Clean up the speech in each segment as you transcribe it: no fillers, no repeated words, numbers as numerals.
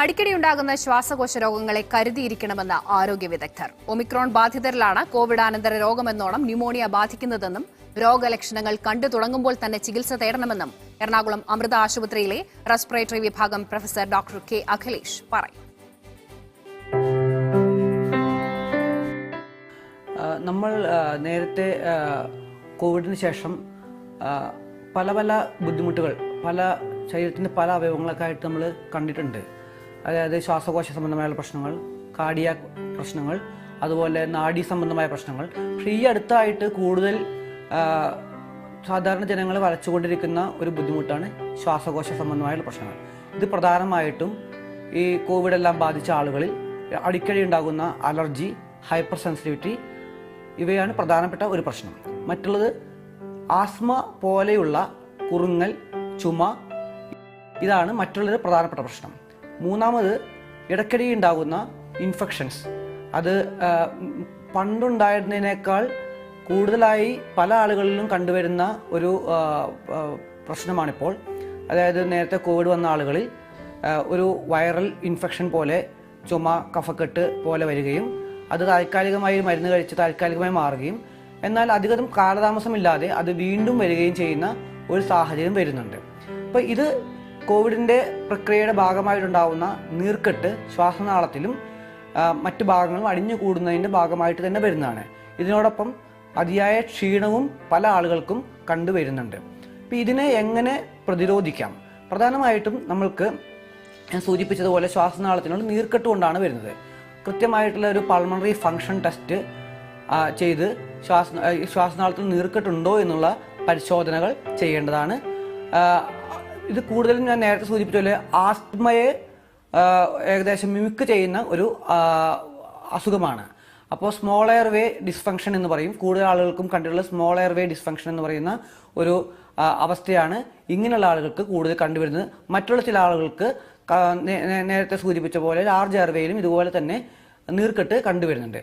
അടിക്കടിയുണ്ടാകുന്ന ശ്വാസകോശ രോഗങ്ങളെ കരുതിയിരിക്കണമെന്ന് ആരോഗ്യ വിദഗ്ധർ. ഒമിക്രോൺ ബാധിതരിലാണ് കോവിഡാനന്തര രോഗമെന്നോണം ന്യൂമോണിയ ബാധിക്കുന്നതെന്നും രോഗലക്ഷണങ്ങൾ കണ്ടു തുടങ്ങുമ്പോൾ തന്നെ ചികിത്സ തേടണമെന്നും എറണാകുളം അമൃത ആശുപത്രിയിലെ റെസ്പിറേറ്ററി വിഭാഗം പ്രൊഫസർ ഡോക്ടർ കെ അഖിലേഷ് പറയും. നമ്മൾ നേരത്തെ കോവിഡിന് ശേഷം പല പല ബുദ്ധിമുട്ടുകൾ ശരീരത്തിൻ്റെ പല അവയവങ്ങളൊക്കെ ആയിട്ട് നമ്മൾ കണ്ടിട്ടുണ്ട്. അതായത് ശ്വാസകോശ സംബന്ധമായ പ്രശ്നങ്ങൾ, കാർഡിയാക് പ്രശ്നങ്ങൾ, അതുപോലെ നാഡീ സംബന്ധമായ പ്രശ്നങ്ങൾ. പക്ഷേ ഈ അടുത്തായിട്ട് കൂടുതൽ സാധാരണ ജനങ്ങൾ വരച്ചുകൊണ്ടിരിക്കുന്ന ഒരു ബുദ്ധിമുട്ടാണ് ശ്വാസകോശ സംബന്ധമായ പ്രശ്നങ്ങൾ. ഇത് പ്രധാനമായിട്ടും ഈ കോവിഡെല്ലാം ബാധിച്ച ആളുകളിൽ അടിക്കടി ഉണ്ടാകുന്ന അലർജി, ഹൈപ്പർ സെൻസിറ്റിവിറ്റി ഇവയാണ് പ്രധാനപ്പെട്ട ഒരു പ്രശ്നം. മറ്റുള്ളത് ആസ്മ പോലെയുള്ള കുറുങ്ങൽ, ചുമ, ഇതാണ് മറ്റുള്ളൊരു പ്രധാനപ്പെട്ട പ്രശ്നം. മൂന്നാമത് ഇടയ്ക്കിടെ ഉണ്ടാകുന്ന ഇൻഫെക്ഷൻസ്. അത് പണ്ടുണ്ടായിരുന്നതിനേക്കാൾ കൂടുതലായി പല ആളുകളിലും കണ്ടുവരുന്ന ഒരു പ്രശ്നമാണിപ്പോൾ. അതായത് നേരത്തെ കോവിഡ് വന്ന ആളുകളിൽ ഒരു വൈറൽ ഇൻഫെക്ഷൻ പോലെ ചുമ, കഫക്കെട്ട് പോലെ വരികയും അത് താൽക്കാലികമായി മരുന്ന് കഴിച്ച് താൽക്കാലികമായി മാറുകയും എന്നാൽ അധികം കാലതാമസമില്ലാതെ അത് വീണ്ടും വരികയും ചെയ്യുന്ന ഒരു സാഹചര്യം വരുന്നുണ്ട്. അപ്പോൾ ഇത് കോവിഡിൻ്റെ പ്രക്രിയയുടെ ഭാഗമായിട്ടുണ്ടാകുന്ന നീർക്കെട്ട് ശ്വാസനാളത്തിലും മറ്റു ഭാഗങ്ങളും അടിഞ്ഞു കൂടുന്നതിൻ്റെ ഭാഗമായിട്ട് തന്നെ വരുന്നതാണ്. ഇതിനോടൊപ്പം അതിയായ ക്ഷീണവും പല ആളുകൾക്കും കണ്ടുവരുന്നുണ്ട്. അപ്പോൾ ഇതിനെ എങ്ങനെ പ്രതിരോധിക്കാം? പ്രധാനമായിട്ടും നമ്മൾക്ക് ഞാൻ സൂചിപ്പിച്ചതുപോലെ ശ്വാസനാളത്തിനുള്ള നീർക്കെട്ട് കൊണ്ടാണ് വരുന്നത്. കൃത്യമായിട്ടുള്ള ഒരു പൾമണറി ഫങ്ഷൻ ടെസ്റ്റ് ചെയ്ത് ശ്വാസനാളത്തിൽ നീർക്കെട്ടുണ്ടോ എന്നുള്ള പരിശോധനകൾ ചെയ്യേണ്ടതാണ്. ഇത് കൂടുതലും ഞാൻ നേരത്തെ സൂചിപ്പിച്ച പോലെ ആസ്മയെ ഏകദേശം മിമിക്ക് ചെയ്യുന്ന ഒരു അസുഖമാണ്. അപ്പോൾ സ്മോൾ എയർവേ ഡിസ്ഫങ്ഷൻ എന്ന് പറയും. കൂടുതൽ ആളുകൾക്കും കണ്ടിട്ടുള്ള സ്മോൾ എയർവേ ഡിസ്ഫങ്ഷൻ എന്ന് പറയുന്ന ഒരു അവസ്ഥയാണ് ഇങ്ങനെയുള്ള ആളുകൾക്ക് കൂടുതൽ കണ്ടുവരുന്നത്. മറ്റുള്ള ചില ആളുകൾക്ക് നേരത്തെ സൂചിപ്പിച്ച പോലെ ലാർജ് എയർവേയിലും ഇതുപോലെ തന്നെ നീർക്കെട്ട് കണ്ടുവരുന്നുണ്ട്.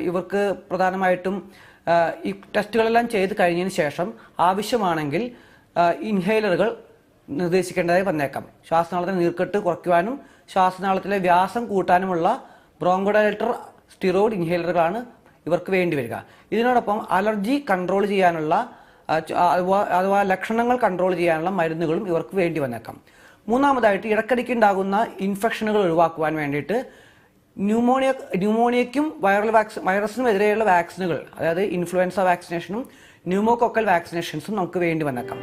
ഇവർക്ക് പ്രധാനമായിട്ടും ഈ ടെസ്റ്റുകളെല്ലാം ചെയ്ത് കഴിഞ്ഞതിന് ശേഷം ആവശ്യമാണെങ്കിൽ ഇൻഹേലറുകൾ നിർദ്ദേശിക്കേണ്ടതായി വന്നേക്കാം. ശ്വാസനാളത്തിലെ നീർക്കെട്ട് കുറയ്ക്കുവാനും ശ്വാസനാളത്തിലെ വ്യാസം കൂട്ടാനുമുള്ള ബ്രോങ്കോഡൈലേറ്റർ സ്റ്റിറോയിഡ് ഇൻഹേലറുകളാണ് ഇവർക്ക് വേണ്ടി വരിക. ഇതിനോടൊപ്പം അലർജി കൺട്രോൾ ചെയ്യാനുള്ള അഥവാ ലക്ഷണങ്ങൾ കൺട്രോൾ ചെയ്യാനുള്ള മരുന്നുകളും ഇവർക്ക് വേണ്ടി വന്നേക്കാം. മൂന്നാമതായിട്ട് ഇടയ്ക്കിടയ്ക്ക് ഉണ്ടാകുന്ന ഇൻഫെക്ഷനുകൾ ഒഴിവാക്കുവാൻ വേണ്ടിയിട്ട് ന്യൂമോണിയയ്ക്കും വൈറസിനും എതിരെയുള്ള വാക്സിനുകൾ, അതായത് ഇൻഫ്ലുവൻസ വാക്സിനേഷനും ന്യൂമോകോക്കൽ വാക്സിനേഷൻസും നമുക്ക് വേണ്ടി വന്നേക്കാം.